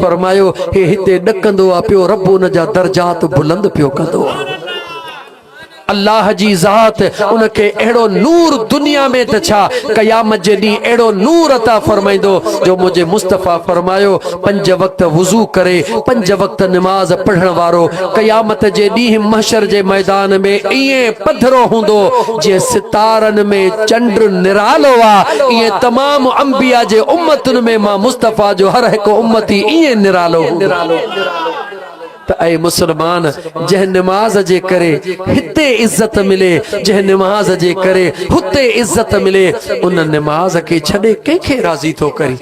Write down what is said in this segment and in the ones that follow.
फरमायो हे हिते ॾकंदो आ पियो रब उन जा दर्जात बुलंद पियो कंदो आ अल्लाह जी ज़ात उनके अहिड़ो नूर दुनिया में त छा क़यामत जे ॾींहुं अहिड़ो नूर अता फरमाईंदो जो मुंहिंजे मुस्तफ़ा फरमायो 5 वक्त वुज़ू करे 5 वक्त नमाज पढ़ण वारो क़यामत जे ॾींहुं महशर जे मैदान में ईअं पधरो हूंदो जे सितारनि में चंड निरालो आहे ईअं तमाम अंबिया जे उम्मतुनि में मां मुस्तफ़ा जो हर हिकु उम्मती ईअं निरालो त ऐ मुसलमान जंहिं नमाज जे करे हिते इज्जत मिले जंहिं नमाज जे करे हुते इज्जत मिले उन नमाज खे छॾे कंहिंखे राज़ी थो करी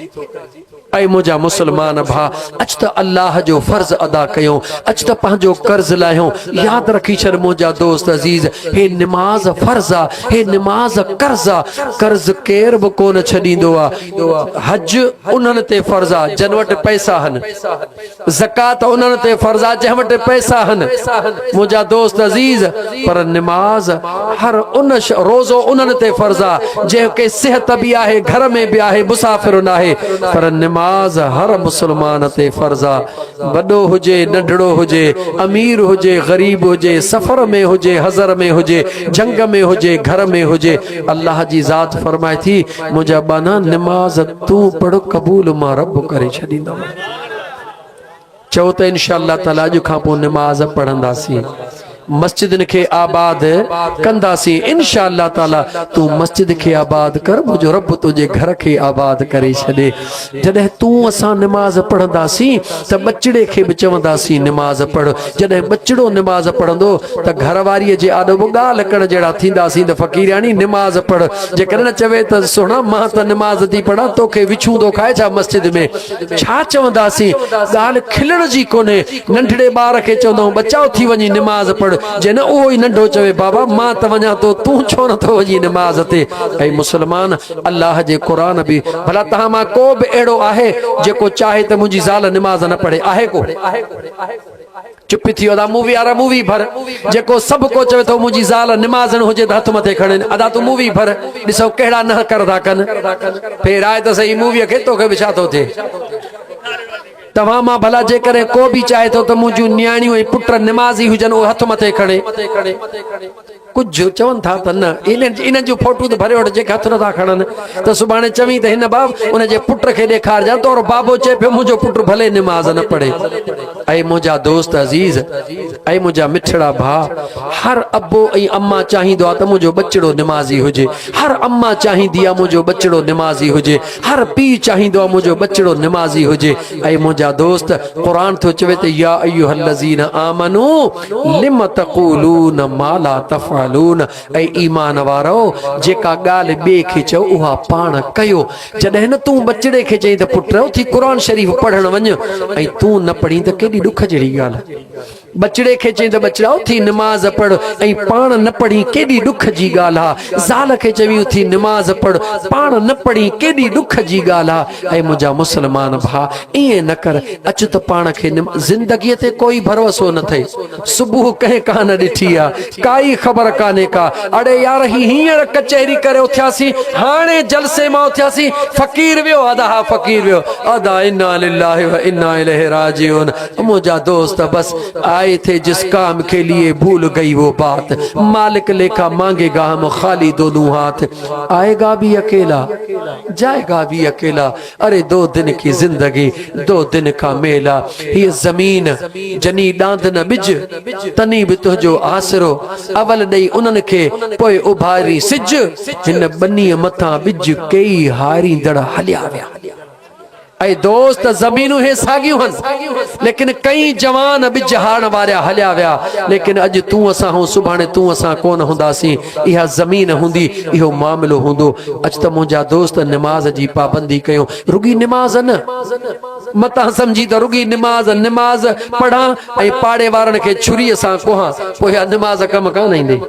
ऐ मुंहिंजा मुसलमान भा अच त अल्लाह जो फर्ज़ अदा कयूं अच त पंहिंजो कर्ज़ लाहियूं यादि रखी छॾ मुंहिंजा दोस्त अज़ीज़ हे नमाज फर्ज़ आहे हे नमाज कर्ज़ आहे कर्ज़ केर बि कोन छॾींदो आहे हज उन्हनि ते फर्ज़ आहे जन वटि पैसा आहिनि ज़कात उन्हनि ते फर्ज़ आहे जंहिं वटि पैसा आहिनि मुंहिंजा दोस्त अज़ीज़ पर नमाज हर उन रोज़ो उन्हनि ते फर्ज़ आहे जंहिंखे सिहत बि आहे घर में बि आहे मुसाफ़िर न आहे पर नमाज हर मुसलमान ते फर्ज़ आहे वॾो हुजे नंढड़ो हुजे अमीर हुजे ग़रीब हुजे सफ़र में हुजे हज़र में हुजे जंग में हुजे घर में हुजे अल्लाह जी ज़ात फरमाए थी मुंहिंजा बाना नमाज तूं पढ़ क़बूल मां रब करे छॾींदव चओ त इंशाअल्लाह ताला अॼु खां पोइ नमाज पढ़ंदासीं मस्जिदन के आबाद कंदासी इंशाअल्लाह ताला तू मस्जिद के आबाद कर मुझो रब तुझे घर के आबाद करे छॾे जॾहिं तू असां नमाज पढ़ंदासी त बचड़े के भी चवंदासी नमाज पढ़ जॾहिं बचड़ो नमाज पढ़ंदो त घरवारीअ जे आॾो बि ॻाल्हि करण जहिड़ा थींदासीं त फ़क़ीरानी नमाज पढ़ जेकॾहिं न चवे त सुहिणा मां त नमाज थी पढ़ां तोखे विछूंदो खाए छा मस्जिद में छा चवंदासीं ॻाल्हि खिलण जी कोन्हे नंढड़े ॿार खे चवंदा बचाओ थी वञी नमाज पढ़ जे न उहो ई नंढो चवे बाबा मां त वञा थो तूं छो नथो वञी नमाज ते ऐं मुसलमान अल्लाह जे क़ुरान बि भला तव्हां मां को बि अहिड़ो आहे जेको चाहे त मुंहिंजी ज़ाल नमाज न पढ़े आहे को चुप थी वियो मूवी वारा मूवी भर जेको सभु को चवे थो मुंहिंजी ज़ाल नमाज न हुजे त हथ मथे खणनि अदा तूं मूवी भर ॾिसो कहिड़ा न करदा कनि फेर आहे त सही मूवीअ खे तोखे बि छा थो थिए तव्हां मां भला जेकॾहिं को बि चाहे थो त मुंहिंजूं न्याणियूं ऐं पुट नमाज़ी हुजनि उहे हथ मथे खणे कुझु चवनि था त न इन्हनि जूं फोटू त भरे वठ जेके हथ नथा खणनि त सुभाणे चवी त हिन बाब उनजे पुट खे ॾेखारजां तोरो बाबो चए पियो मुंहिंजो पुटु भले नमाज़ न पढ़े ऐं मुंहिंजा दोस्त अज़ीज़ ऐं मुंहिंजा मिठड़ा भाउ हर अबो ऐं अम्मा चाहींदो आहे त मुंहिंजो बचड़ो नमाज़ी हुजे हर अम्मा चाहींदी आहे मुंहिंजो बचड़ो नमाज़ी हुजे हर पीउ चाहींदो आहे मुंहिंजो बचड़ो नमाज़ी हुजे ऐं मुंहिंजा दोस्त क़ुरान थो चवे त या अय्युहल्लज़ीना आमनू लिम तक़ूलून मा ला तफ़अलून ऐं ईमान वारो जेका ॻाल्हि ॿिए खे चओ उहा पाण कयो जॾहिं न तूं बचड़े खे चई त पुट उथी क़ुरान शरीफ़ पढ़ण वञ ऐं तूं न पढ़ी त केॾी ॾुख जहिड़ी ॻाल्हि बचड़े खे चई त बचड़ा उथी नमाज़ पढ़ ऐं पाण न पढ़ी केॾी ॾुख जी ॻाल्हि आहे ज़ाल खे चवी उथी नमाज़ पढ़ पाण न पढ़ी केॾी ॾुख जी ॻाल्हि आहे ऐं मुंहिंजा मुसलमान भाउ ईअं न कर अच त पाण खे ज़िंदगीअ ते कोई भरोसो न थिए सुबुह कंहिं कान ॾिठी आहे काई ख़बर कान्हे का अड़े यार हींअर कचहरी करे उथियासीं हाणे जलसे मां उथियासीं फ़क़ीर वियो अदा फ़क़ीर वियो अदा इन्ना लिल्लाहि व इन्ना इलैहि राजिऊन मुंहिंजा दोस्त बस आए थे जिस काम के लिए भूल गई वो बात मालिक लेखा मांगेगा हम खाली दोनों हाथ आएगा भी अकेला जाएगा भी अकेला अरे 2 दिन की जिंदगी 2 दिन का मेला ये जमीन जनी डांद न बिज तनी भी तुझो आसरो अवल ॾेई उन्हनि खे पोइ उभारी सिज हिन बनीअ मथां बिज कई हारींदड़ हलिया विया ऐं दोस्त ज़मीनूं हे साॻियूं आहिनि लेकिन कई जवान बिज हारण वारा हलिया विया लेकिन अॼु तूं असां हूं सुभाणे तूं असां कोन हूंदासीं इहा ज़मीन हूंदी इहो मामिलो हूंदो अॼु त मुंहिंजा दोस्त नमाज़ जी पाबंदी कयूं रुगी नमाज़ न मतां सम्झी त रुगी नमाज़ पढ़ां ऐं पाड़े वारनि खे छुरीअ सां कोहां पोइ इहा नमाज़ कमु कान ईंदी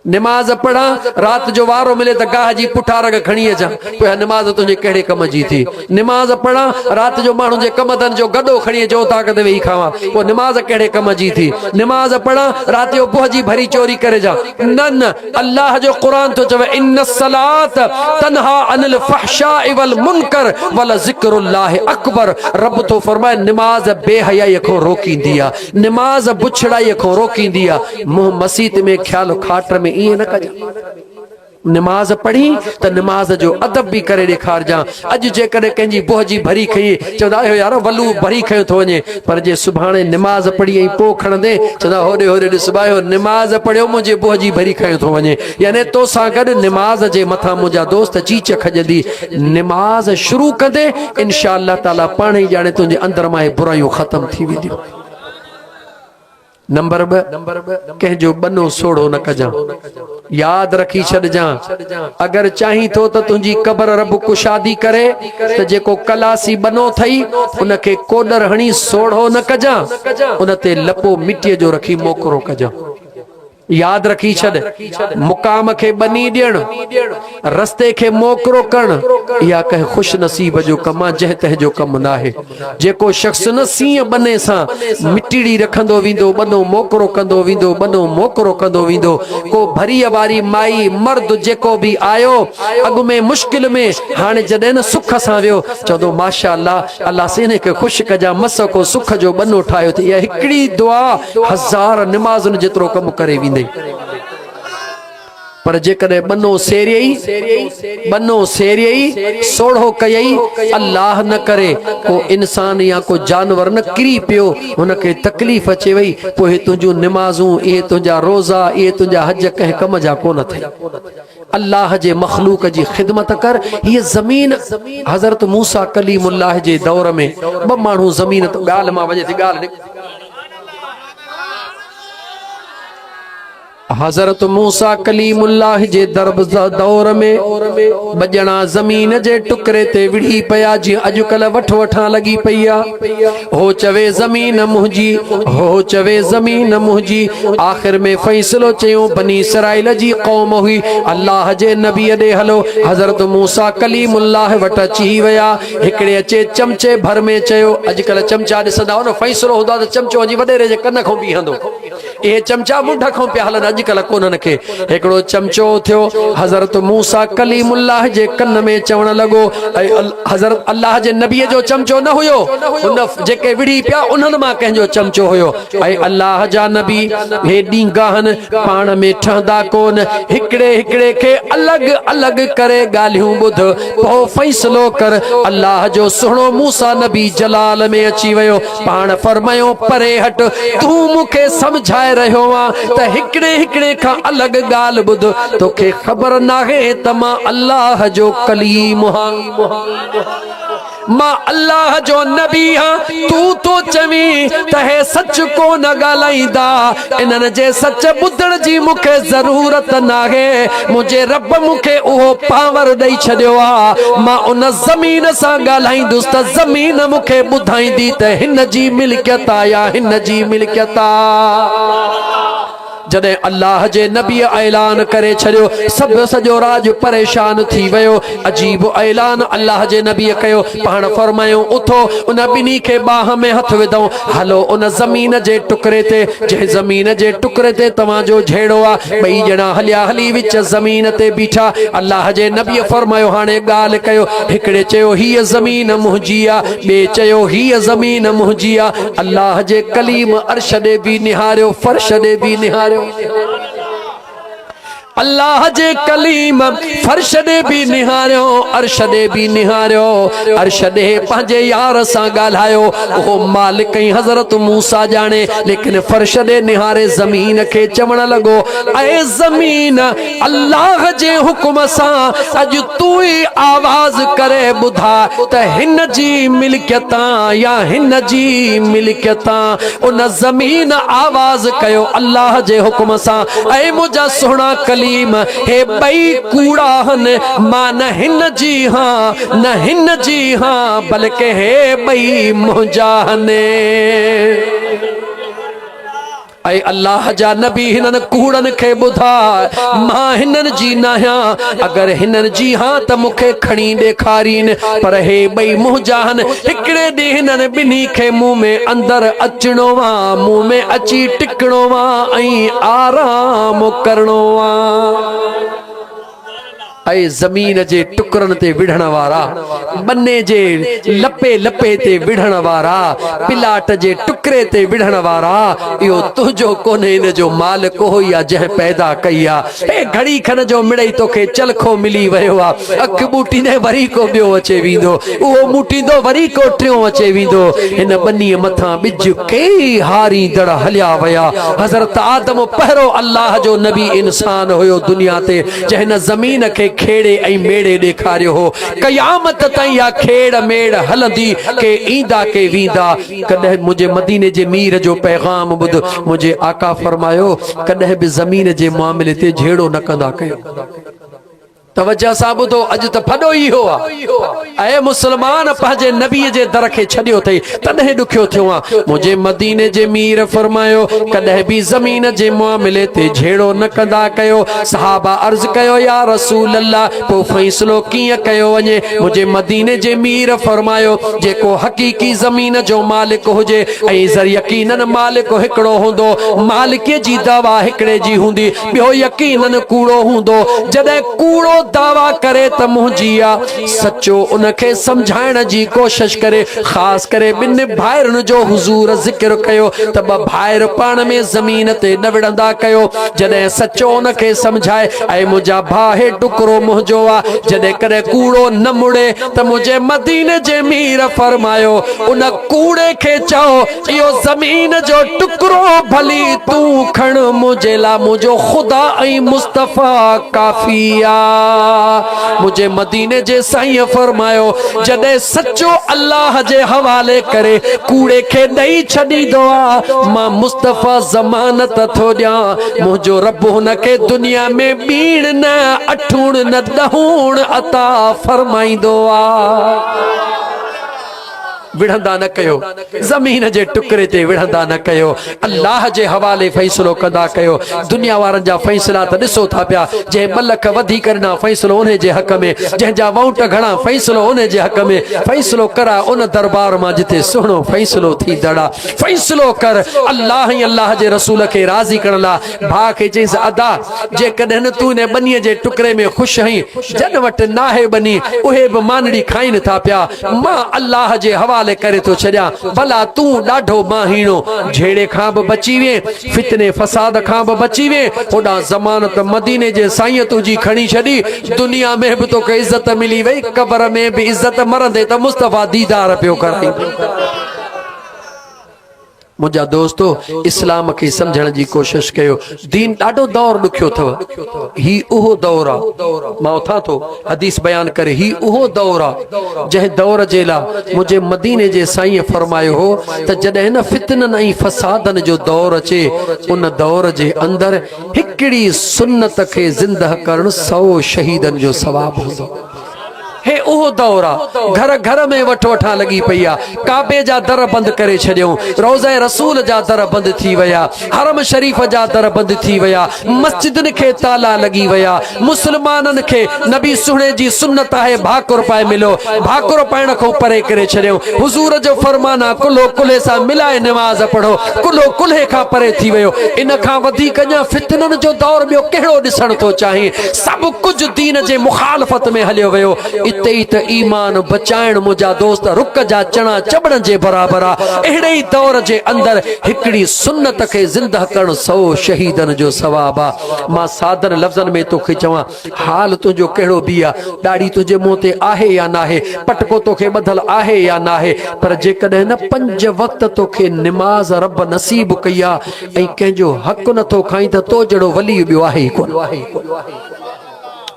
نماز پڑھا رات جو وارو ملے تو گاہ جی پٹھا رگ کھڑی اچا پویا نماز تجھے کہڑے کم جی تھی نماز پڑھا رات جو مانو جے کم دن جو گڈو کھڑی جو طاقت وہی کھاوا وہ نماز کہڑے کم جی تھی نماز پڑھا رات جو بوہ جی بھری چوری کرے جا نن اللہ جو قرآن تو چوے ان الصلاۃ تنہا عن الفحشاء والمنکر ولذکر اللہ اکبر رب تو فرمائے نماز بے حیائی کو روکی دیا نماز بچھڑائی کو روکی دیا مسیت میں خیال کھاٹر میں یہ نہ کجا نماز پڑھی تو نماز جو ادب بھی کرے دکھار جا اج جے کرے کنجی بوہ جی بھری کھئی چودا ہو یار ولو بھری کھیو تو ونے پر جے سبحانے نماز پڑھی ای پو کھڑ دے چودا ہوڑے ہوڑے سبایو نماز پڑھیو مجھے بوہ جی بھری کھیو تو ونے یعنی تو سا گڈ نماز جے متھا مجا دوست چیچ کھجدی نماز شروع کدے انشاءاللہ تعالی پانے ہی جانے تجھے اندر ماں برائیوں ختم تھی ویندیوں نمبر ب کہ جو بنو سوڑو نہ کجا یاد رکھی چھڑ جا اگر چاہی تو تنجی قبر رب کشادی کرے تو جے کو کلاسی بنو تھئی ان کے کوڈر ہنی سوڑو نہ کجا ان تے لپو مٹی جو رکھی موکرو کجا یاد رکھی چھڑ مقام کے بنی ڈیڑ رستے کے موکرو کرن یا کہ خوش نصیب جو کما جہ تہ جو کم نہ ہے جے کو شخص نسی بنے سا مٹیڑی رکھندو ویندو بنو موکرو کندو ویندو بنو موکرو کندو ویندو کو بھری واری مائی مرد جے کو بھی آیو اگ میں مشکل میں ہانے جدن سکھ سا ویو چودو ماشاءاللہ اللہ سینے کے خوش کجا مس کو سکھ جو بنو ٹھایو تے یہ ہکڑی دعا ہزار نمازن جترو کم کرے ویندے پر جے کدے بنو سیریئی سوڑو کئی اللہ نہ کرے کو انسان یا کو جانور نہ کری پیو ان کے تکلیف اچے وئی پوہے تنجو نمازوں اے تنجا روزہ اے تنجا حج کہہ کم جا کو نہ تھے اللہ جے مخلوق جی خدمت کر یہ زمین حضرت موسیٰ کلیم اللہ جے دور میں بمانو زمین تو گال ماں وجہ تھی گال حضرت موسیٰ کلیم اللہ جے درب دور میں بجنا زمین جے ٹکرے تے وڑھی پیا جی اجو کل وٹھ وٹھا لگی پیا ہو چوے زمین مہجی ہو چوے زمین مہجی آخر میں فیصلو چیوں بنی اسرائیل جی قوم ہوئی اللہ جے نبی دے ہلو حضرت موسیٰ کلیم اللہ وٹا چی ویا ہکڑے اچے چمچے بھر میں چیو اج کل چمچا ڈسندا ہو فیصلو ہودا تو چمچو جی وڈیرے جے کن کھوں بیہندو اے چمچا منڈا کھوں پیا ہلن اج کل کونن کے ایکڑو چمچو تھیو حضرت موسیٰ کلیم اللہ جے کن میں چون لگو حضرت اللہ جے نبی جو چمچو نہ ہویو ان جے کے وڑی پیا انہن ما کہیں جو چمچو ہویو اے اللہ جا نبی ہے ڈینگاہن پان میں ٹھندا کون ہکڑے کے الگ الگ کرے گالیوں بدھ پو فیصلو کر اللہ جو سنو موسیٰ نبی جلال میں اچی ویو پان فرمایو پرے ہٹ تو مکے سمجھائے رہو وا تے ہکڑے کا الگ گال بدھ تو کہ خبر نہ ہے تما اللہ جو کلیم ہاں ماں اللہ جو نبی ہاں تو چویں تہے سچ کو نہ گالائیدا انہن جے سچ بدھن جی مکھے ضرورت نہ ہے مجھے رب مکھے اوہ پاور دئی چھڈیو ماں ان زمین سا گالائیں دوست زمین مکھے بدھائیں دی تے ہن جی ملکیتا یا ہن جی ملکیتا جدے اللہ جے نبی اعلان کرے چھڑیو سب سجو راج پریشان تھی ویو عجیب اعلان اللہ جے نبی کہو پان فرمایو اٹھو ان بنی کے باہ میں ہتھ ودوں ہلو ان زمین جے ٹکرے تے جے زمین جے ٹکرے تے تواں جو جھیڑو بئی جنا ہلیا ہلی وچ زمین تے بیٹھا اللہ جے نبی فرمایو ہانے گال کہو ہکڑے چیو ہی زمین مہجیا بے چیو ہی زمین مہجیا اللہ جے کلیم عرش دے بھی نہاریو فرش دے بھی نہاریو اللہ جے کلیم فرش دے بھی نہاریو عرش دے بھی نہاریو عرش دے پنجے یار سا گالایو او مالکیں حضرت موسیٰ جانے لیکن فرش دے نہارے زمین کے چمن لگو اے زمین اللہ جے حکم سا اج توئی آواز کرے بدھا تے ہن جی ملکیتا یا ہن جی ملکیتا ان زمین آواز کہو اللہ جے حکم سا اے مجھا سونا کلیم ہے بئی کوڑا ہن ماں نہ ہن جی ہاں بلکہ ہے بئی مجاہنے ऐं अल्लाह जा नबी हिननि कूड़नि खे ॿुधा मां हिननि जी न आहियां अगरि हिननि जी हां त मूंखे खणी ॾेखारीनि पर हे ॿई मुंहिंजान हिकिड़े ॾींहुं हिननि ॿिन्ही खे मुंहुं में अंदरि अचणो आहे मुंहुं में अची टिकणो आहे ऐं आराम करणो आहे ऐं ज़मीन जे टुकरनि ते विढ़ण वारा बन्ने जे लपे लपे ते विढ़ण वारा पिलाट जे टुकरे ते विढ़ण वारा इहो तुंहिंजो कोन्हे इन जो मालिक हो या जंहिं पैदा कई आहे हे घड़ी खन जो मिड़ई तोखे चलखो मिली वियो आहे अखि ॿूटींदे वरी को ॿियो अचे वेंदो उहो मूटींदो वरी को टियों अचे वेंदो हिन बन्नीअ मथां ॿिज कई हारी दड़ हलिया विया हज़रत आदम पहिरों अल्लाह जो नबी इंसान हुयो दुनिया ते जंहिं हिन ज़मीन खे खेड़े ऐं मेड़े ॾेखारियो हो क़यामत ताईं या खेड़ मेड़ हलंदी के ईंदा के वींदा कॾहिं मुंहिंजे मदीने जे मीर जो पैगाम ॿुध मुंहिंजे आका फरमायो कॾहिं बि ज़मीन जे मामले ते झेड़ो न कंदा कयो तवज्जो सां ॿुधो अॼु त फॾो ई हो आहे ऐं मुस्लमान पंहिंजे नबीअ जे दर खे छॾियो अथई तॾहिं ॾुखियो थियो आहे मुंहिंजे मदीने जे मीर फरमायो कॾहिं बि ज़मीन जे मामले ते झेड़ो न कंदा कयो सहाबा अर्ज़ कयो या रसूल अल्लाह पोइ फ़ैसिलो कीअं कयो वञे मुंहिंजे मदीने जे मीर फरमायो जेको हक़ीक़ी ज़मीन जो मालिक हुजे ऐं यकीनन मालिक हिकिड़ो हूंदो मालिक जी दवा हिकिड़े जी हूंदी ॿियो यकीनन कूड़ो हूंदो जॾहिं कूड़ो दावा करे त मुंहिंजी आहे सचो उनखे समझाइण जी कोशिश करे ख़ासि करे ॿिनि भाइरनि जो हुज़ूर ज़िक्र कयो त ॿ भाइर पाण में ज़मीन ते न विढ़ंदा कयो जॾहिं सचो उनखे समझाए ऐं मुंहिंजा भाउ हे टुकड़ो मुंहिंजो आहे जॾहिं कॾहिं कूड़ो न मुड़े त मुंहिंजे मदीने जे मीर फरमायो उन कूड़े खे चओ इहो ज़मीन जो टुकड़ो भली तूं खण मुंहिंजे लाइ मुंहिंजो ख़ुदा ऐं मुस्तफ़ा काफ़ी आहे मुझे मदीने जे साईं फरमायो जॾहिं सचो अल्लाह जे हवाले करे कूड़े खे ॾेई छॾींदो आहे मां मुस्तफ़ा ज़मानत थो ॾियां मुंहिंजो रब हुनखे दुनिया में ॿीण न अठूण न ॾहूण अता फरमाईंदो आहे विढ़ंदा न कयो ज़मीन जे टुकड़े ते विढ़ंदा न कयो अल्लाह जे हवाले फ़ैसिलो कंदा कयो दुनिया वारनि जा फ़ैसिला त ॾिसो था पिया जंहिं मलक वधीक ॾिना फ़ैसिलो उन जे हक़ में जंहिंजा वोट घणा फ़ैसिलो उन जे हक़ में फ़ैसिलो करा उन दरबार मां जिते सुहिणो फ़ैसिलो थींदड़ फ़ैसिलो कर अल्लाह ई अल्लाह जे रसूल खे राज़ी करण लाइ भाउ खे चईंसि अदा जेकॾहिं न तूं इन बनीअ जे टुकड़े में ख़ुशि आहीं जन वटि नाहे बनी उहे बि मानड़ी खाइनि था पिया मां अल्लाह जे हवाले करे तो छॾियां भला तूं ॾाढो माहीणो झेड़े खां बि बची वे फितने फसाद खां बि बची वे होॾां ज़मानत मदीने जे साईं तुंहिंजी खणी छॾी दुनिया में बि तोखे इज़त मिली वई क़बर में बि इज़त मरंदे त मुस्तफ़ा दीदार पियो कराई मुंहिंजा दोस्तो इस्लाम खे समझण जी कोशिश कयो दीन ॾाढो दौर ॾुखियो अथव ही उहो दौर आहे मां उथां थो हदीस बयान करे ही उहो दौर आहे जंहिं दौर जे लाइ मुंहिंजे मदीने जे साईं फरमायो हो त जॾहिं न फितननि ऐं फसादनि जो दौर अचे उन दौर जे अंदरि हिकिड़ी सुन्नत खे ज़िंदह करणु 100 शहीदनि जो सवाब हूंदो हे उहो दौर आहे घर घर में वठ वठा लगी पई आहे काबे जा दर बंदि करे छॾियऊं रोज़े रसूल जा दर बंदि थी विया हरम शरीफ़ जा दर बंदि थी विया मस्जिदनि खे ताला लगी विया मुस्लमाननि खे नबी सुहिणे जी सुन्नत आहे भाकुर पाए मिलो भाकुर पाइण खां परे करे छॾियऊं हुज़ूर जो फरमान आहे कुलो कुल्हे सां मिलाए नमाज़ पढ़ो कुलो कुल्हे खां परे थी वियो इन खां वधीक अञा फितननि जो दौर ॿियो कहिड़ो ॾिसण थो चाहे सभु कुझु दीन जे मुखालफ़त में हलियो वियो इते ई त ईमान बचाइण मुंहिंजा दोस्त रुक जा चणा चबण जे बराबरि आहे अहिड़े ई दौर जे अंदरि हिकिड़ी सुन्नत खे ज़िंदह करणु 100 शहीदनि जो सवाब आहे मां सादर लफ़्ज़नि में तोखे चवां हाल तुंहिंजो कहिड़ो बि आहे ॾाढ़ी तुंहिंजे मुंहं ते आहे या नाहे पटको तोखे ॿधल आहे या नाहे पर जेकॾहिं न 5 वक़्त तोखे निमाज़ रब नसीब कई आहे ऐं कंहिंजो हक़ नथो खाई त तो जहिड़ो वली ॿियो आहे ई कोन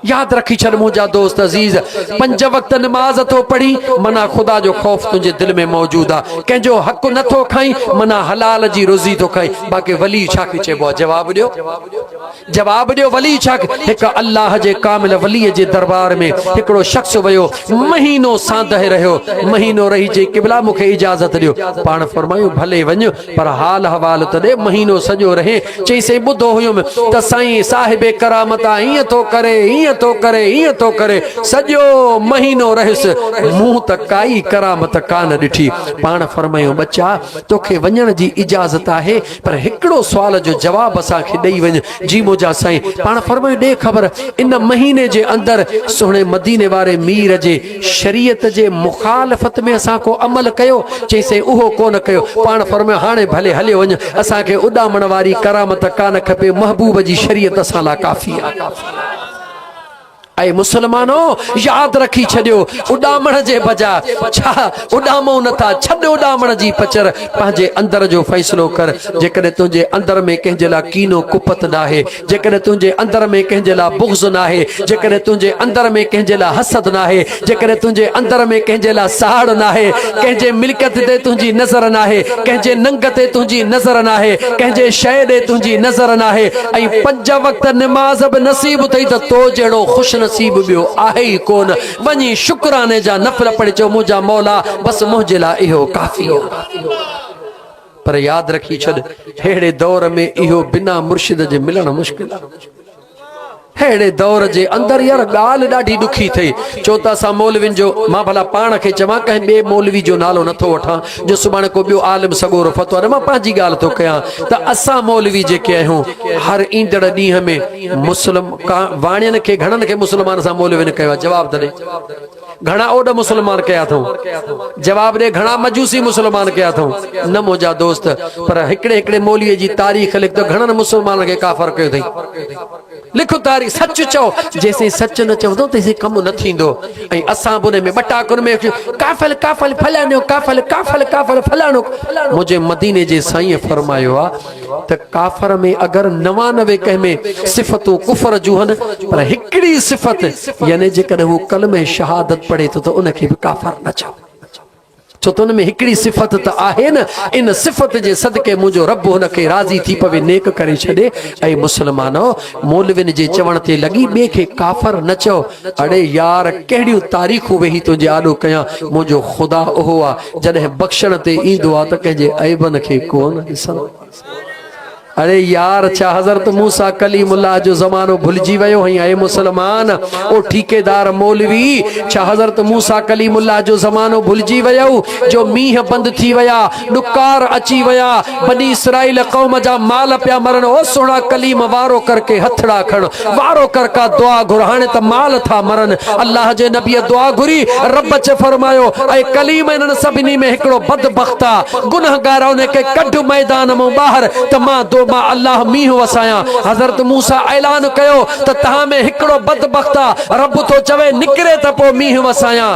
याद रखी छड़ मुझा दोस्त अजीज, 5 वक्त नमाज तो पढ़ी मना खुदा जो खौफ तुझे दिल में मौजूद आ, कंहिंजो हक नथो खाई मना हलाल जी रोज़ी तो खाई। बाक़ी वली छा चइबो? जवाब ॾियो, जवाब ॾियो। वली छा? हिक अल्लाह जे कामिल वलीअ जे दरबार में हिकिड़ो शख्स वियो, महीनो सांदहि रहियो, महीनो रही चई क़िबला मूंखे इजाज़त ॾियो। पाण फरमायो भले वञ पर हाल हवाल त ॾे। महीनो सॼो रहे, चई से ॿुधो हुयुमि त साईं साहिबे करामत हीअं थो करे, हीअं थो करे, हीअं थो करे। सॼो महीनो रहियुसि, मूं त काई करामत कान ॾिठी। पाण फरमायो बच्चा तोखे वञण जी इजाज़त आहे पर हिकिड़ो सुवाल जो जवाब असांखे ॾेई वञ। जी मुंहिंजा साईं। पाण फरमायो ॾे ख़बर, इन महीने जे अंदरि सुहिणे मदीने वारे मीर जे शरीयत जे मुखालफ़त में असां को अमल कयो? चईं उहो कोन कयो। पाण फरमायो हाणे भले हलियो वञ, असांखे उॾामण वारी करामत कान खपे, महबूब जी शरीयत असां लाइ काफ़ी आहे। ऐं मुसलमानो याद रखी छॾियो, उॾामण जे बजाय छा उॾामूं नथा, छॾ उॾामण जी पचर, पंहिंजे अंदर जो फ़ैसिलो कर। जेकॾहिं तुंहिंजे अंदर में कंहिंजे लाइ कीनो कुपत न आहे, जेकॾहिं तुंहिंजे अंदर में कंहिंजे लाइ बुग़्ज़ न आहे, जेकॾहिं तुंहिंजे अंदर में कंहिंजे लाइ हसद न आहे, जेकॾहिं तुंहिंजे अंदर में कंहिंजे लाइ साड़ न आहे, कंहिंजे मिल्कियत ते तुंहिंजी नज़र न आहे, कंहिंजे नंग ते तुंहिंजी नज़र न आहे, कंहिंजे शइ ॾे तुंहिंजी नज़र न आहे, ऐं 5 वक्त निमाज़ बि नसीब अथई त तो जहिड़ो ख़ुशि नसीब ॿियो आहे ई कोन। वञी शुक्राने जा नफ़ल पढ़ी चओ मुंहिंजा मौला बस मुंहिंजे लाइ इहो काफ़ी आहे। पर याद रखी छॾ, अहिड़े दौर में इहो बिना मुर्शिद जे मिलणु मुश्किल आहे। अहिड़े दौर जे अंदरि यार ॻाल्हि ॾाढी ॾुखी थी। चो त असां मौलवियुनि जो, मां भला पाण खे चवां कंहिं ॿिए मौलवी जो नालो नथो वठां जो सुभाणे को ॿियो आलिम सॻोरो फतवा ॾे, मां पंहिंजी ॻाल्हि थो कयां त असां मौलवी जेके आहियूं हर ईंदड़ ॾींहं में मुस्लिम वाणियुनि खे घणनि खे मुस्लमान सां मौलवियुनि कयो आहे? जवाब त ॾे। घणा ओड मुसलमान कया अथऊं? जवाब ॾे। घणा मजूसी मुसलमान कया अथऊं? न मुंहिंजा दोस्त। पर हिकिड़े हिकिड़े मौलवीअ जी तारीख़ लिख त घणनि मुसलमान खे काफ़र कयो अथई। लिखो तारीख़, सच चओ। जेसीं सच न चवंदो तेसीं कमु न थींदो। ऐं असां बि उन में बटाकुनि में काफ़ल काफ़ल फलाणो, काफ़ल काफ़ल काफ़ल फलाणो। मुंहिंजे मदीने जे साईं फरमायो आहे त काफ़र में अगरि 99 कंहिं में सिफ़तूं कुफ़र जूं आहिनि पर हिकिड़ी सिफ़त यानी जेकॾहिं हू कलमे शहादत पढ़े थो त उनखे बि काफ़र न चओ। छो त उन में हिकिड़ी सिफ़त त आहे न, इन सिफ़त जे सदके मुंहिंजो रब हुनखे राज़ी थी पवे, नेक करे छॾे। ऐं मुसलमानो मौलवियुनि जे चवण ते लॻी ॿिए खे काफ़र न चओ। अड़े यार कहिड़ियूं तारीख़ूं वेही तुंहिंजे आॾो कयां। मुंहिंजो ख़ुदा उहो आहे जॾहिं बख़्शण ते ईंदो आहे त कंहिंजे ऐबनि खे कोन ॾिसंदो। अरे यार छा हज़रत मूसा कलीमुल्लाह जो ज़मानो भुलिजी वियो हई? ऐं मुसलमान ओ ठेकेदार मौलवी, छा हज़रत मूसा कलीमुल्लाह जो ज़मानो भुलिजी वियो जो मींहं बंदि थी विया, ॾुकार अची विया, बनी इसराइल क़ौम जा माल पिया मरन। ओ सोना कलीम वारो करके हथड़ा खण, वारो कर का दुआ घुर, हाणे त माल था मरन। अल्लाह जे नबीअ दुआ घुरी, रब चे फरमायो ऐं कलीम इन्हनि सभिनी में हिकिड़ो बदबख्त आहे, गुनहगार उनखे कढ मैदान मां ॿाहिरि त मां अल्लाह मींह वसाया। हज़रत मूसा ऐलान कयो त तहां में हिकिड़ो बदबख्त आहे, रब तो चवे निकिरे त पोइ मींह वसाया।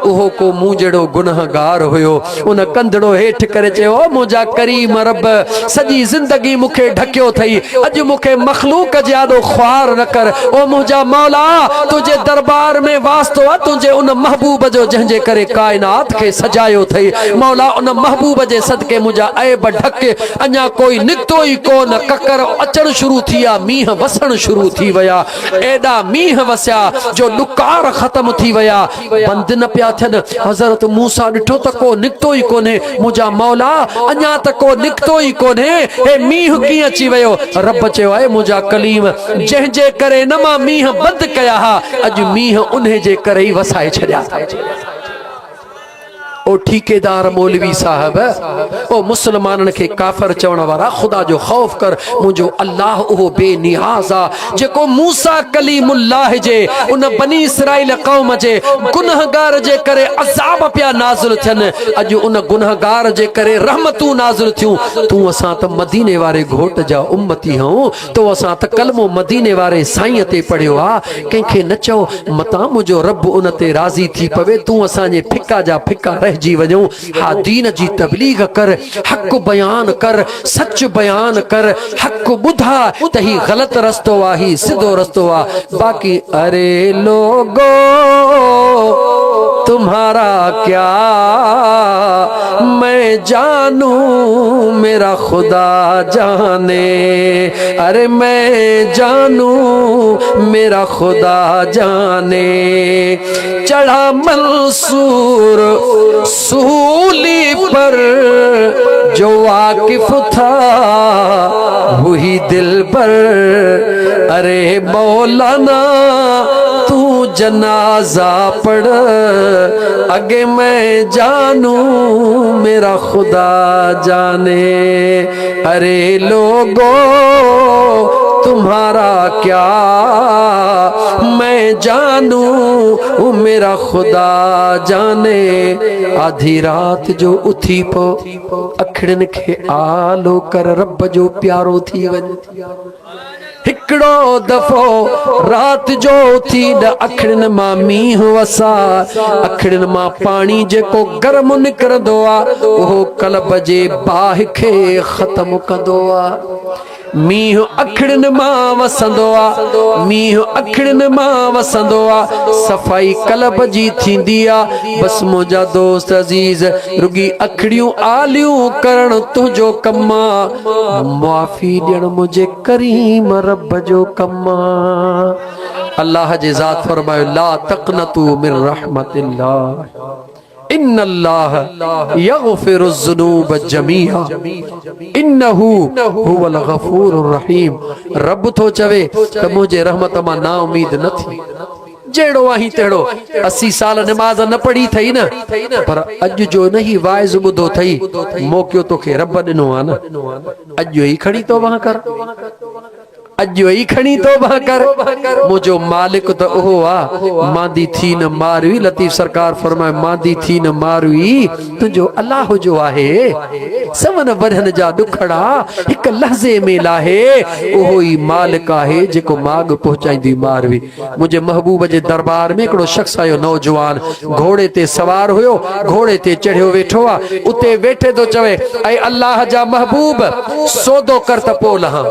उहो को मूं जहिड़ो गुनहगार हुयो, उन कंधड़ो हेठि करे चयो मुंहिंजा करीम रब सॼी ज़िंदगी मूंखे ढकियो अथई, अॼु मूंखे मखलूक जे आॾो ख्वार न कर। ओ मुंहिंजा मौला तुंहिंजे दरबार में वास्तो आहे तुंहिंजे उन महबूब जो जंहिंजे करे काइनात खे सजायो अथई। मौला उन महबूब जे सदके मुंहिंजा ऐब ढक। अञा कोई निकितो ई कोन, ककर अचण शुरू थी आहे, मींह वसण शुरू थी विया। एॾा मींह वसिया जो ॾुकार ख़त्म थी विया, बंदि न पिया थियनि। हज़रत मूसा ॾिठो त को निकितो ई कोन्हे। मुंहिंजा मौला अञा त को निकितो ई कोन्हे, हे मींह कीअं अची वियो? रब चयो आहे मुंहिंजा कलीम जंहिंजे करे न मां मींह बंदि कया हा, अॼु मींह उन्हे जे करे ई वसाए छॾिया। ओ ठेकेदार मौलवी साहब, ओ मुसलमाननि खे काफ़र चवण वारा, ख़ुदा जो ख़ौफ कर। मुंहिंजो अल्लाह उहो बेनियाज़ आहे जेको मूसा कलीमुल्लाह जे उन बनी इसराइल क़ौम जे गुनहगार जे करे अज़ाब पिया नाज़िल थियनि, अॼु उन गुनहगार जे करे रहमतूं नाज़िल थियूं। तूं असां त मदीने वारे घोट जा उम्मती हूं, तो असां त कलमो मदीने वारे साईं ते पढ़ियो आहे। कंहिंखे न चओ मतां मुंहिंजो रब उन ते राज़ी थी पवे। तूं असांजे फिका जा फिका रह रहिजी वञूं। हा दीन जी तबलीग कर, हक़ बयान कर, सच बयान कर, हक़ ॿुधा त ही ग़लत रस्तो आहे, ही सिधो रस्तो आहे। बाक़ी अरे लोगो तुम्हारा क्या मैं जानूं, मेरा खुदा जाने। अरे मैं जानूं, मेरा खुदा जाने। चढ़ा मंसूर सूली पर जो वाकिफ था वही दिल पर। अरे मौलाना तू जनाजा पढ़, आगे मैं जानूं, मेरा खुदा जाने। अरे लोगो तुम्हारा क्या मैं जानूं, मेरा खुदा जाने। आधी रात जो उथी पो अखड़न खे आलो कर, रब जो प्यारो थी वञ। हिकड़ो दफ़ो रात जो थी न अखड़न मां मींहुं वसा, अखड़न मां पानी जेको गरम निकरंदो आ उहो कल्ब जे बाहि खे ख़त्म कंदो आ। मींहुं अखड़न मां वसंदो आ, मींहुं अखड़न मां वसंदो आ, सफ़ाई कल्ब जी थींदी आ। बस मुंहिंजा दोस्त अज़ीज़ रुगी अखड़ियूं आलियूं करण तुंहिंजो कम आ, माफ़ी ॾियण मुंहिंजे करीम रब जो कम आ। अल्लाह जे ज़ात फरमायो ला तक़नतू मिन रहमतिल्लाह इन्नल्लाह यग़फिरुज़्ज़ुनूब जमीआ इन्नहु हुवल गफ़ूरुर रहीम। रब थो चवे त मुंहिंजे रहमत मां ना उम्मीद न थी। जेड़ो आहीं तेड़ो 80 साल नमाज न पढ़ी थई न, पर अॼु जो नहीं वाइज़ ॿुधो थई, मौक़ियो तोखे रब ॾिनो आहे न। अॼु ई खणी तौबा कर, अॼु ई खणी तौबा कर। मुंहिंजो मालिक त उहो आहे मांदी थी न मारवी। लतीफ़ सरकार फरमाए मांदी थी न मारवी तुंहिंजो अल्लाह जो आहे। सवन वरहन जा ॾुखड़ा हिक लहज़े में लाहे, उहो ई मालिक आहे जेको माग पहुचाईंदी मारवी। मुंहिंजे महबूब जे दरबार में हिकिड़ो शख़्स आयो, नौजवान घोड़े ते सवार हुयो, घोड़े ते चढ़ियो वेठो आहे। उते वेठे तो चवे ऐं अल्लाह जा महबूब सौदो कर त पोइ लहां।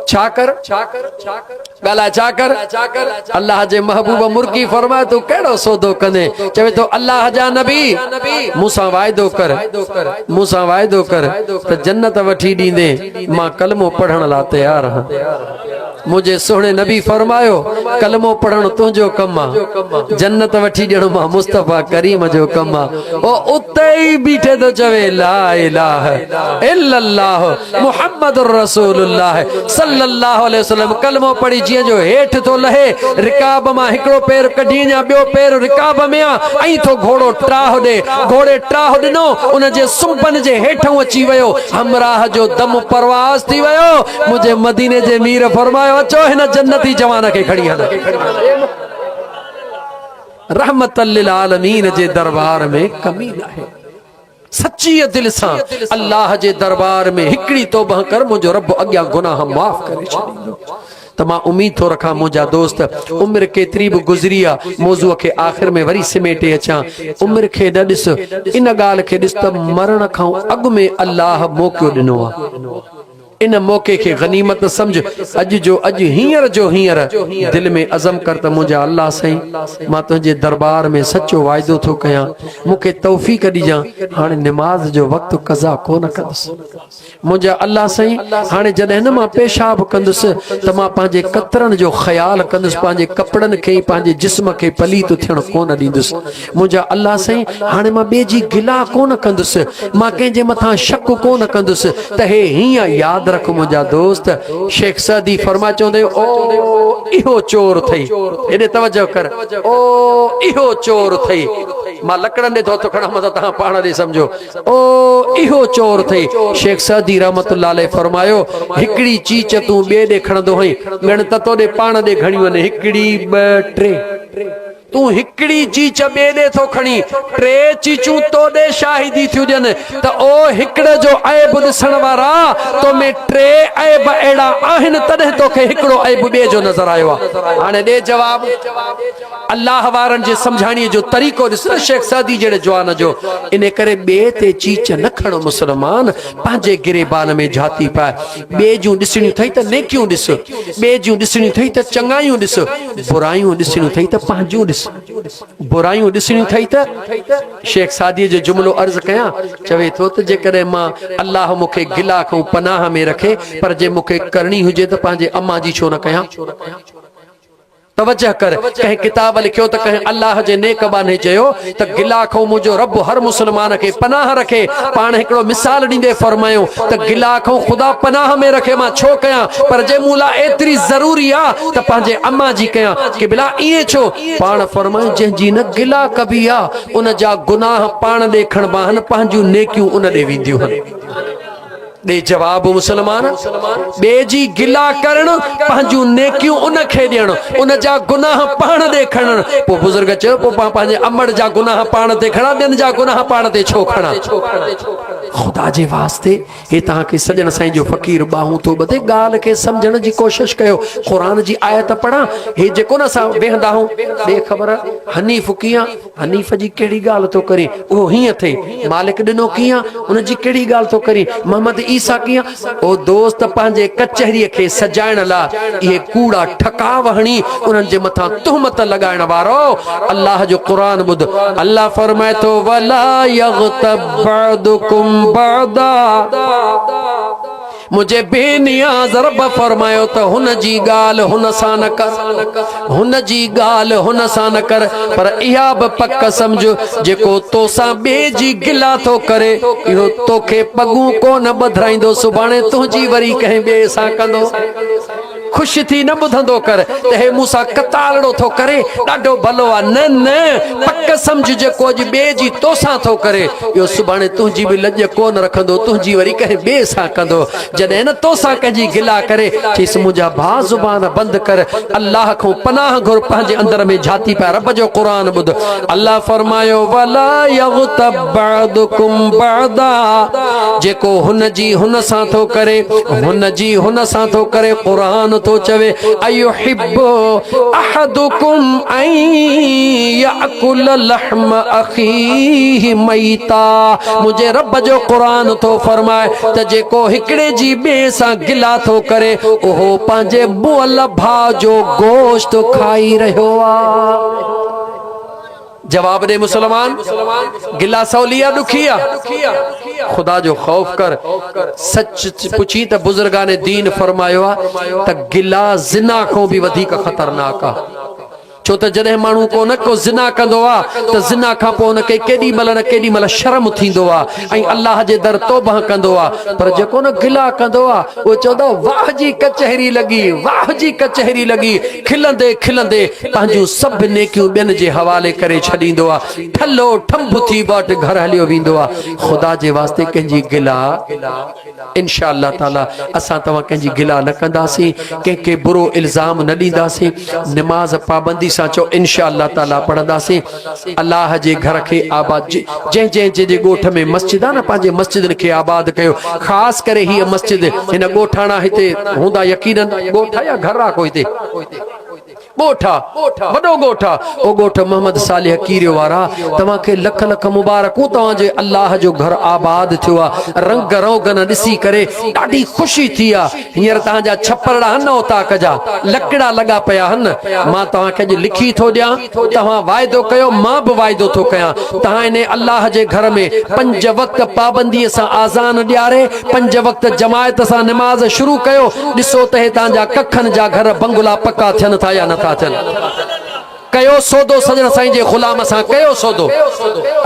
छा कर ॻाल्हाए छा कर? अल्लाह जे महबूब मुर्गी फरमाए तूं कहिड़ो सौदो कंदे? चवे तो अल्लाह जा नबी मूंसां वाइदो कर, मूंसां वाइदो कर त जन्नत वठी ॾींदे, मां कलमो पढ़ण लाइ तैयार आहियां। मुझे सोहणे नबी फरमायो कलमो पढ़ण तुंहिंजो कम आ, जन्नत वठी ॾियणो मां मुस्तफा करीम जो कम आ। ओ उते ई बीठे तो चवे ला इलाहा इल्लल्लाह मुहम्मदुर रसूलुल्लाह सल्लल्लाहु अलैहि वसल्लम। कलमो पढ़ी जीअं जो हेठ तो लहे, रिकाब मां हिकिड़ो पैर कढी या ॿियो पैर रिकाब में आ, ऐं तो घोड़ो ट्राह ॾे। घोड़े ट्राह ॾिनो, उन जे सुंपन जे हेठों अची वियो, हमराह जो दम परवास थी वियो। मुझे मदीने जे मीर फरमायो अचो हिन जन्नती जवान खे खणी हल। रहमतल लिल आलमीन जे दरबार में कमी न आहे। सच्ची दिल सां अल्लाह जे दरबार में हिकड़ी तौबा कर, मुंहिंजो रब अॻियां गुनाह माफ़ करे छॾींदो। त मां उम्मीद थो रखां मुंहिंजा दोस्त, उम्र केतिरी बि गुज़री आहे, मौज़ूअ खे आख़िर में वरी सिमेटे अचां। उम्र खे न ॾिस, इन ॻाल्हि खे ॾिस त मरण खां अॻु में अल्लाह मौक़ो ॾिनो आहे। इन मौके के गनीमत समझ। अज जो अज हींअर जो हींअर दिल में अज़म कर त मुंहिंजा अल्लाह साईं मां तुंहिंजे दरबार में सच्चो वाइदो थो कयां, मूंखे तौफ़ीक़ ॾिजां, हाणे निमाज़ जो वक़्तु क़ज़ा कोन कंदुसि। मुंहिंजा अल्लाह साईं हाणे जॾहिं न मां पेशाब कंदुसि त मां पंहिंजे कतरनि जो ख़्यालु कंदुसि, पंहिंजे कपिड़नि खे पंहिंजे जिस्म खे पलीत थियण कोन ॾींदुसि। मुंहिंजा अल्लाह साईं हाणे मां ॿिए जी गिला कोन कंदुसि, मां कंहिंजे मथां शक कोन कंदुसि त हे हीअं यादि रख मुंहिंजा दोस्त। शेख सदी फरमा चवंदे ओ इहो चोर थई, एॾे तवजो कर, ओ इहो चोर थई। मां लकड़नि ॾे थो खणा, मत तव्हां पाण ॾे सम्झो, ओ इहो चोर थई। शेख सदी रहमतुल्लाह अलैह फरमायो हिकिड़ी चीच तूं ॿिए ॾे खणंदो हई, ॻण त तोॾे पाण ॾे खणी वञे, हिकिड़ी ॿ टे तू हिकड़ी चीच ॿिए ॾे थो खणी टे चीचूं तो ॾे शाहिदी थियूं ॾियनि त ओ हिकिड़े जो ऐब ॾिसण वारा तो में टे ऐब अहिड़ा आहिनि तॾहिं तोखे हिकिड़ो ऐब ॿिए जो नज़र आयो आहे। हाणे ॾे जवाब। अल्लाह वारनि जे सम्झाणीअ जो तरीक़ो ॾिस न शेख सादी जहिड़े जवान जो। इन करे ॿिए ते चीच न खणो मुस्लमान, पंहिंजे गिरेबान में जाती पाए। ॿिए जूं ॾिसणियूं अथई त नेकियूं ॾिस, ॿिए जूं ॾिसणियूं अथई त चङायूं ॾिस, बुरायूं ॾिसणियूं अथई त पंहिंजूं ॾिस। बुरायूं ॾिसणियूं अथई त शेख सादीअ जो जुमिलो अर्ज़ कयां, चवे थो त जेकॾहिं मां अल्लाह मूंखे गिला खां पनाह में रखे पर जे मूंखे करणी हुजे त पंहिंजे अम्मा जी छो न कयां। तवज्जह कर, कंहिं किताब लिखियो त कंहिं अल्लाह जे नेक बाने चयो त गिला खां मुंहिंजो रब हर मुस्लमान खे पनाह रखे। पाण हिकिड़ो मिसाल ॾींदे फरमायो त गिला खां ख़ुदा पनाह में रखे मां छो कयां, पर जे मूं लाइ एतिरी ज़रूरी आहे त पंहिंजे अम्मा जी कयां कि बिला ईअं छो। पाण फरमायो जंहिंजी न गिला कबी आहे उन जा गुनाह पाण ॾे खणबा आहिनि, पंहिंजूं नेकियूं उन ॾे वेंदियूं आहिनि। दे जवाब मुसलमान, ॿिए जी गिला करण पंहिंजूं नेकियूं उन खे ॾियण, उन जा गुनाह पाण ॾे खणण। पोइ बुज़ुर्ग चयो पोइ मां पंहिंजे अमड़ जा गुनाह पाण ते खणा, ॿियनि जा गुनाह पाण ते छो खणा। ख़ुदा जे वास्ते हे तव्हांखे सॼण साईं जो फ़क़ीर बाहूं थो ॿधे, ॻाल्हि खे सम्झण जी कोशिश कयो। क़ुरान जी आयत पढ़ा, हे जेको न असां वेहंदा आहियूं ॿिए ख़बर हनीफ़ कीअं, हनीफ़ जी कहिड़ी ॻाल्हि थो करे उहो हीअं थिए, मालिक ॾिनो कीअं उन जी कहिड़ी ॻाल्हि थो करे, मोहम्मद ईसा कीअं। ओ दोस्त पंहिंजे कचहरीअ खे सजाइण लाइ इहे कूड़ा ठकाव हणी उन्हनि जे मथां तुहमत लॻाइण वारो अल्लाह जो क़ुरान ॿुध। अल्लाह फरमाए थो वला यग़्तब बअदुकुम बअदा, मुझे बेनियाज़ रब फरमायो त हुन जी ॻाल्हि हुन सां न कर, हुन जी ॻाल्हि हुन सां न कर। पर इहा बि पक सम्झ जेको तोसां ॿिए जी गिला थो करे इहो तोखे पॻूं कोन ॿधाईंदो, सुभाणे तुंहिंजी वरी कंहिं ॿिए सां कंदो। ख़ुशि थी न ॿुधंदो कर त हे मूंसां कतालड़ो थो करे ॾाढो भलो आहे। न न, पक सम्झ जेको अॼु ॿिए जी तोसां थो करे इहो सुभाणे तुंहिंजी बि लॼ कोन रखंदो, तुंहिंजी वरी कंहिं ॿिए सां कंदो। जॾहिं न तोसां कंहिंजी गिला करे चईसि मुंहिंजा भाउ ज़ुबान बंदि कर, अल्लाह खां पनाह घुर, पंहिंजे अंदर में जाती पिया रब जो क़ुरान ॿुध। अल्लाह फरमायो वला यग़्तब बअदुकुम बअदा, जेको हुन जी हुन सां थो करे, हुन जी हुन सां थो करे। क़ुरान तो चवे अयुहिब्बु अहदुकुम अन याकुल लहम अखीहि मैता, मुझे रब जो क़ुरान तो फरमाए त जेको हिकिड़े जी ॿिए सां गिला थो करे उहो पंहिंजे बुअल भाउ जो गोश्त खाई रहियो आहे। जवाब दे मुसलमान, गिला सवली आहे ॾुखी आहे? ख़ुदा जो ख़ौफ कर। सच पुछी त बुज़ुर्गान दीन फरमायो आहे त गिला ज़िना खां बि वधीक ख़तरनाक आहे। छो त जॾहिं माण्हू को न को ज़िना कंदो आहे त ज़िना खां पोइ हुनखे केॾी महिल न केॾी महिल शर्म थींदो आहे ऐं अल्लाह जे दर तौबह कंदो आहे। पर जेको न गिला कंदो आहे उहो चवंदो वाह जी कचहरी लॻी, वाह जी कचहरी लॻी, खिलंदे खिलंदे पंहिंजूं सभु नेकियूं ॿियनि जे हवाले करे छॾींदो आहे, ठलो ठंब थी वटि घर हलियो वेंदो आहे। ख़ुदा जे वास्ते कंहिंजी गिला इंशा अल्लाह ताला असां तव्हां कंहिंजी गिला न कंदासीं, कंहिंखे बुरो इल्ज़ाम न ॾींदासीं, निमाज़ पाबंदी सां चो इंशा अल्लाह ताला पढ़ंदासीं। अल्लाह जे घर खे आबाद, जंहिं जंहिं जे ॻोठ में मस्जिद आहे न पंहिंजे मस्जिदनि खे आबाद कयो। ख़ासि करे हीअ मस्जिद हिन ॻोठाणा हिते हूंदा यकीनन, ॻोठ या घर आहे कोई हिते ॻोठा, वॾो ॻोठा, ओ ॻोठ मोहम्मद सालिह कीरियो वारा, तव्हांखे लख लख मुबारकूं, तव्हांजे अल्लाह जो घर आबाद थियो आहे। रंग रोगन ॾिसी करे ॾाढी ख़ुशी थी आहे। हींअर तव्हांजा छपरड़ा हन ओताक जा लकड़ा लॻा पिया आहिनि। मां तव्हांखे अॼु लिखी थो ॾियां, तव्हां वाइदो कयो, मां बि वाइदो थो कयां, तव्हां इन अल्लाह जे घर में 5 वक़्त पाबंदीअ सां आज़ान ॾियारे 5 वक़्त जमायत सां निमाज़ शुरू कयो। ॾिसो त हे तव्हांजा कखनि जा घर बंगला पका थियनि था या नथा थियनि। कयो सौदो सजण साईं जे ग़ुलाम सां, कयो सौदो।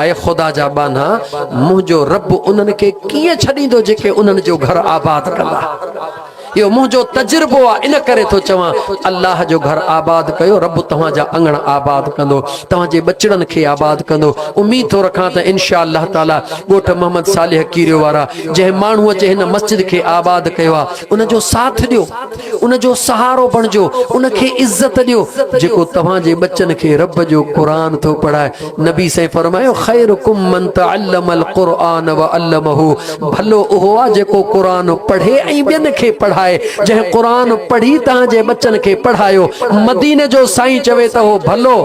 ऐं ख़ुदा जा बाना, मुंहिंजो रब उन्हनि खे कीअं छॾींदो जेके उन्हनि जो घर आबाद कंदा। यो मुझो तजुर्बो आ, इन करे तो चवां अल्लाह जो घर आबाद कयो, रब तव्हां जा अंगण आबाद कंदो, तव्हां जे बचड़न खे आबाद कंदो। उम्मीद तो रखां त इंशा अल्लाह ताला ॻोठ मोहम्मद सालिह कीरियो वारा जंहिं माण्हूअ जे हिन मस्जिद खे आबाद कयो आहे उन जो साथ ॾियो, उन जो सहारो बणिजो, उन खे इज़त ॾियो जेको तव्हां जे बच्चन खे रब जो क़ुरान थो पढ़ाए। नबी से फरमायो खैरुकुम मन तअल्लमल क़ुरआन व अल्लमहु, भलो उहो आहे जेको क़ुरान पढ़े ऐं ॿियनि खे पढ़ाए। जंहिं क़ुरान पढ़ी तव्हां जे बच्चन खे पढ़ायो, मदीने जो साईं चवे त हो भलो,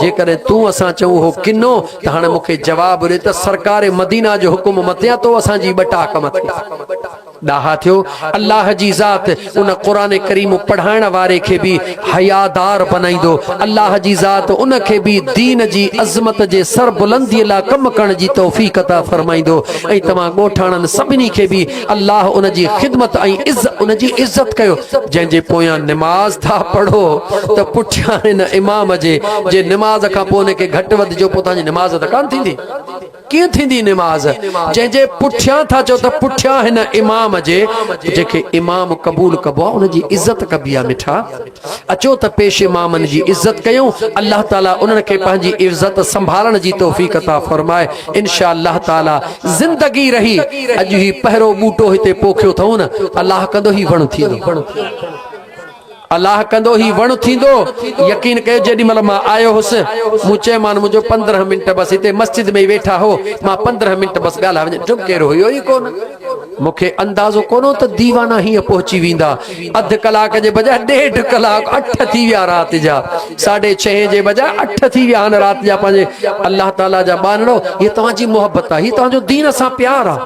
जेकॾहिं तूं असां चऊं हो किनो त हाणे मूंखे जवाब ॾे त सरकार मदीना जो हुकुम मतियां तो असांजी ॿटा कम थी ॾाहा थियो। अल्लाह जी ज़ात उन क़ुरान करीम पढ़ाइण वारे खे बि हयादार बनाईंदो, अल्लाह जी ज़ात उन खे बि दीन जी अज़मत जे सर बुलंदीअ लाइ कम करण जी तौफ़ीक़ अता फरमाईंदो। ऐं तव्हां ॻोठाणनि सभिनी खे बि अल्लाह उन जी ख़िदमत ऐं उन जी इज़त कयो। जंहिंजे पोयां निमाज़ था पढ़ो त पुठियां हिन इमाम जे निमाज़ खां पोइ उनखे घटि वधि जो पोइ तव्हांजी निमाज़ त कान थींदी, कीअं थींदी निमाज़? जंहिंजे पुठियां था चओ त पुठियां हिन इमाम जे, जेके इमाम क़बूल कबो आहे उन जी इज़त कबी आहे। मिठा अचो त पेश इमामनि जी इज़त कयूं, अल्लाह ताला उन्हनि खे पंहिंजी इज़त संभालण जी तौफ़ीक़ अता फरमाए। इंशा अल्लाह ताला ज़िंदगी रही अॼु ही पहिरों बूटो हिते पोखियो अथऊं न, अल्लाह कंदो ही वण थींदो, अल्लाह कंदो ही वण थींदो। यकीन कयो जेॾी महिल मां आयो हुउसि मूं चयोमान मुंहिंजो 15 मिंट बसि हिते मस्जिद में वेठा हो, मां 15 मिंट बसि ॻाल्हाए वञे, जो केरु हुयो ई कोन। मूंखे अंदाज़ो कोन्हो त दीवाना हीअं पहुची वेंदा। अधु कलाक जे बजाए 1.5 कलाक 8 थी विया राति जा, 6:30 जे बजाए 8 थी विया आहिनि राति जा। पंहिंजे अल्लाह ताला जा बानड़ो, हीअ तव्हांजी मोहबत आहे, हीअ तव्हांजो दीन सां प्यार आहे,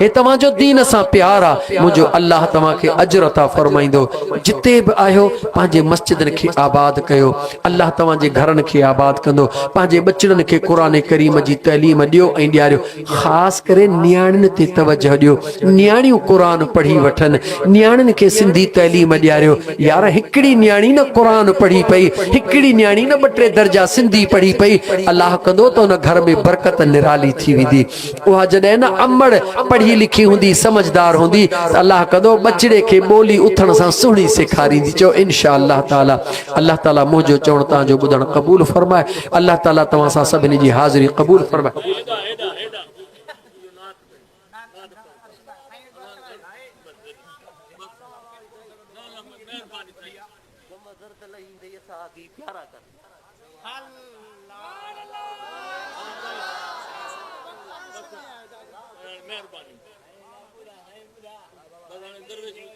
हीअ तव्हांजो दीन सां प्यार आहे। मुंहिंजो अल्लाह तव्हांखे अजर अता फरमाईंदो। जिते बि आहियो पंहिंजे मस्जिदनि खे आबाद कयो, अल्लाह तव्हांजे घरनि खे आबाद कंदो। पंहिंजे बचड़नि खे क़ुरान करीम जी तइलीम ॾियो ऐं ॾियारियो। ख़ासि करे नियाणियुनि ते तवजह ॾियो, नियाणियूं क़ुरान पढ़ी वठनि, नियाणियुनि खे सिंधी तइलीम ॾियारियो। यार हिकिड़ी नियाणी न क़ुरान पढ़ी पई, हिकिड़ी नियाणी न 2-3 दर्जा सिंधी पढ़ी पई, अल्लाह कंदो त उन घर में बरकत निराली थी वेंदी। उहा जॾहिं न अमड़ पढ़ी लिखी हूंदी, समझदार हूंदी, त अल्लाह कंदो बचिड़े खे ॿोली उथण सां सुहिणी सेखारींदी। चओ इंशा अल्लाह ताला। अल्लाह ताला मुंहिंजो चवण तव्हांजो ॿुधण क़बूल फरमाए। अल्लाह ताला तव्हां सां सभिनी जी हाज़िरी क़बूल फरमाए।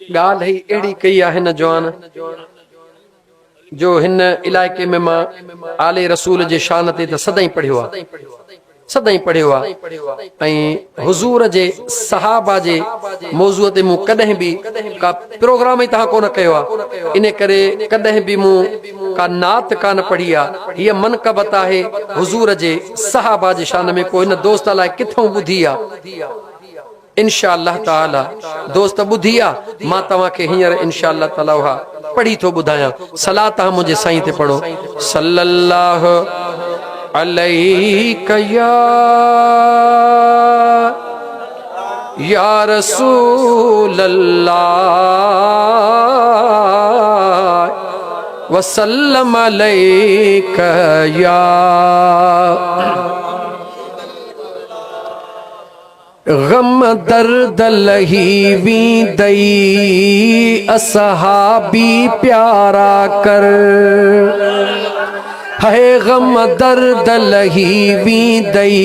ॻाल्हि ही अहिड़ी कई आहे हिन जवान जो हिन इलाइक़े में मां आले रसूल जे शान ते त सदाईं पढ़ियो आहे, सदाईं पढ़ियो आहे। ऐं हुज़ूर जे सहाबा जे मौज़ूअ ते मूं कॾहिं बि का प्रोग्राम ई तव्हां कोन कयो आहे, इन करे कॾहिं बि मूं का नात कान पढ़ी आहे। हीअ मनक़बत आहे हुज़ूर जे सहाबा जे शान में। को हिन दोस्त लाइ किथां ॿुधी आहे? इंशा अल्लाह ताला दोस्त ॿुधी आहे, मां तव्हांखे हींअर इंशा अल्लाह ताला उहा पढ़ी थो ॿुधायां। सलात तव्हां मुंहिंजे साईं ते पढ़ो। सल्लल्लाहु अलैका या रसूल अल्लाह वसल्लम अलैका या गम दर्द लही वींदई असहाबी प्यारा कर, है गम दर्द लही वींदई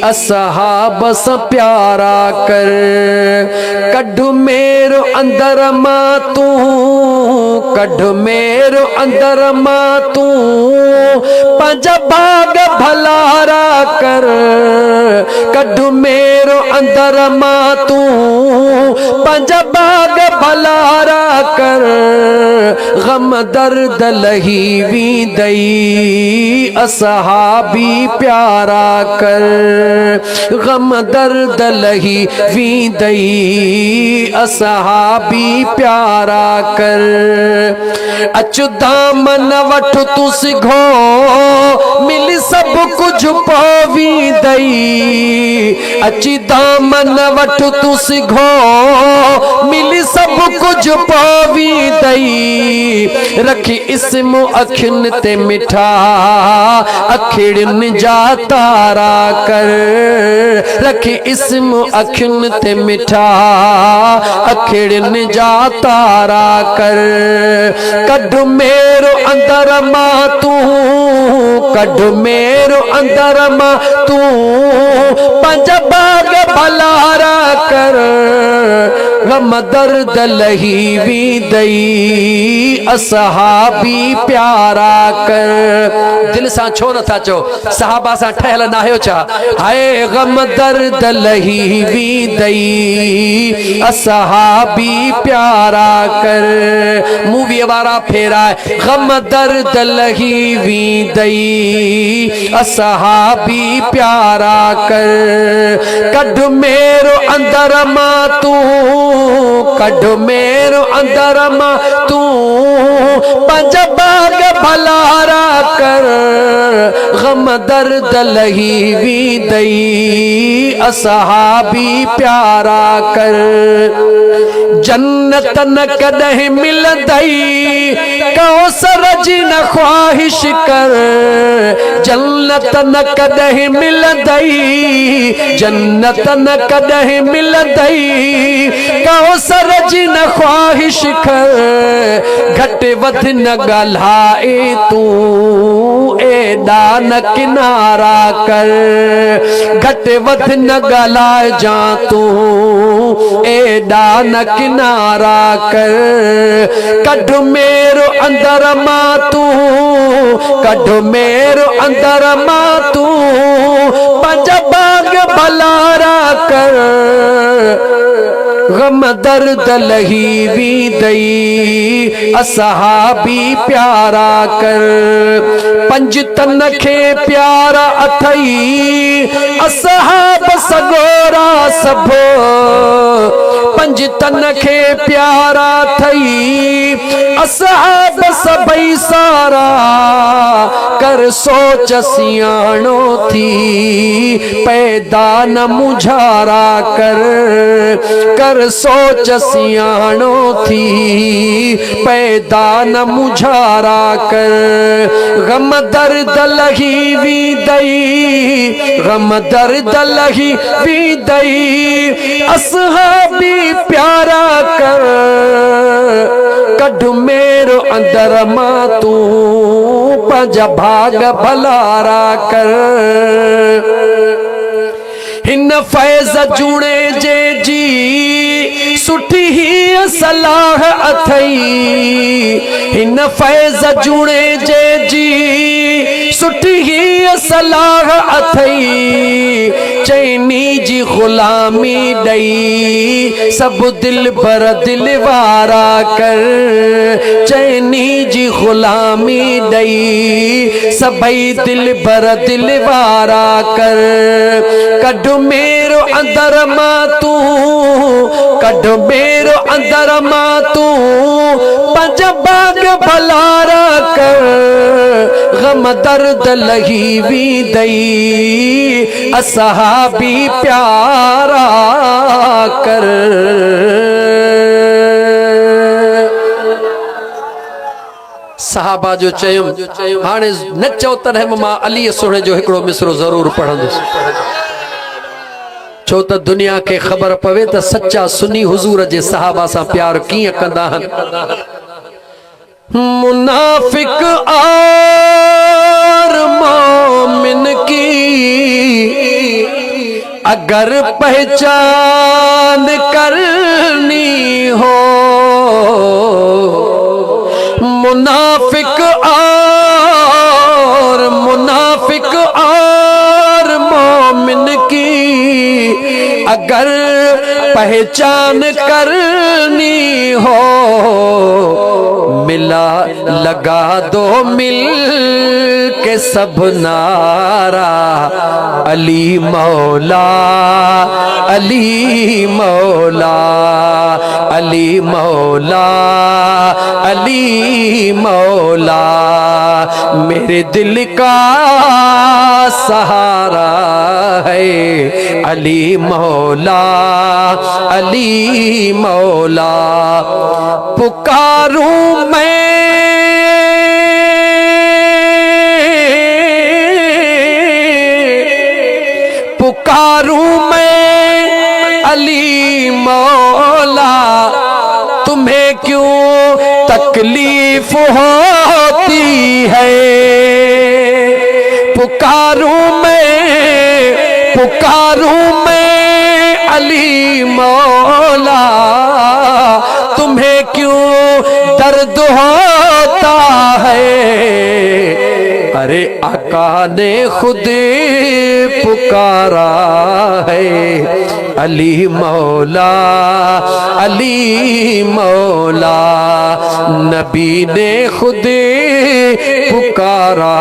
असहाब स प्यारा कर। कढ मेरो अंदर मां तू, कढ मेरो अंदर मां तू, पंज भाग भलारा कर। कढ मेरो अंदर मां तू, पंज भाग भलारा कर। गम दर्द लही वींदई असहाबी प्यारा कर, गम दर्द लही वींदई असहाबी प्यारा कर। अच दामन वठ तू सिघो, मिल सब कुछ पवींदई। اچی دامن وٹ تو سگھو ملی سب کچھ پاوی دئی رکھی اسم اکھن تے مٹھا اکھڑن جا تارا کر رکھی اسم اکھن تے مٹھا اکھڑن جا تارا کر کڈ میرو اندر ماں تو کڈ میرو اندر ماں تو پنج باغ بھلارا کر غم درد لہی وی دئی اصحابی پیارا کر دل ساں چھو نہ تھا چو صحابہ ساں ٹھہل نہ ہو چا ہائے غم درد لہی وی دئی اصحابی پیارا کر مووی وارا پھیرا ہے غم درد لہی وی دئی اصحابی پیارا کر کڈ میرو اندر ماں تو کڈ میرو اندر ماں تو پنج باغ بھلارا کر غم درد لہی وی دئی اصحابی پیارا کر جنت نہ کدہ ملدئی کوثر جی نہ خواہش کر جنت نہ کدہ ملدئی جنت نہ کدہ ملدئی کوثر جی نہ خواہش کر گھٹ ودھ نہ گلھائے تو اے دان کنارا کر گھٹ ودھ نہ گلائے جان تو اے دان کنارا کر کڈ میرو اندر ماں تو کڈ میرو اندر ماں تو پنج باغ بھلارا کر غم درد لہی وی دئی اصحابی پیارا کر پنج تن کھے پیارا اتھئی اصحاب سگورا سب پنج تن کھے پیارا تھئی اصحاب سبئی سارا کر سوچ سیانو تھی پیدا نہ مجھارا کر سوچ سیانو تھی پیدا نہ مجھارا کر غم درد لہی وی دئی غم درد لہی وی دئی اصحابی پیارا کر کڈ میرو اندر ماں تو پنج بھاگ بھلارا کر ہن فیض جوڑے جے جی سٹھی ہی صلاح اتھئی ہن فیض جوڑے جے جی سٹھی ہی صلاح اتھئی چینی جی غلامی ڈئی سب دل بر دل وارا کر چینی جی غلامی ڈئی سبئی دل بر دل وارا کر کڈ میرو اندر ماں تو کڈ میرو اندر ماں تو پنج باغ بھلارا کر غم درد لہی وی دئی اصحابی پیارا کر صحابہ جو چیم ہانے نچو تنہم ماں علی سوڑے جو ہکڑو مصرو ضرور پڑھن چھو تا دنیا کے خبر پوے تا سچا سنی حضور جے صحابہ سا پیار کیے کندہ ہن منافق آر مومن کی اگر پہچان کرنی ہو منافق اور مومن کی اگر پہچان کرنی ہو ملا لگا دو مل کے سب نعرہ علی مولا علی مولا علی مولا علی مولا میرے دل کا سہارا ہے علی مولا علی مولا پکاروں میں علی مولا تمہیں کیوں تکلیف ہوتی ہے پکاروں میں علی مولا تمہیں کیوں درد ہوتا ہے ارے آقا نے خود پکارا ہے علی مولا علی مولا نبی نے خود پکارا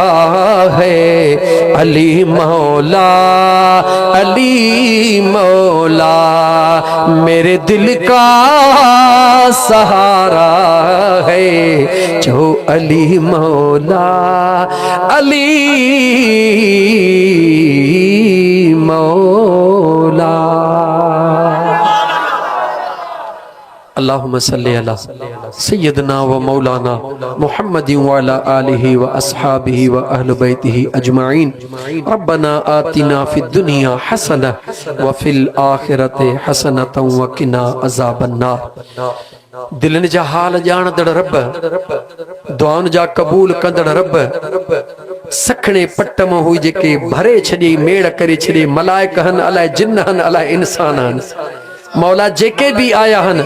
ہے علی مولا علی مولا میرے دل کا سہارا ہے جو علی مولا علی مولا اللہم صلی علی سیدنا و مولانا محمد وعلا آلہ و اصحابہ و اہل بیتہ اجمعین ربنا آتنا فی الدنیا حسنہ وفی الآخرت حسنہ وقنا عذاب النار دلن جا حال جاندڑ رب دعان جا قبول کندڑ رب سکھنے پٹم ہوئی جے کے بھرے چھڑی میڑ کرے چھڑی ملائک ہن الائے جن ہن الائے انسان ہن مولا جے کے بھی آیا ہن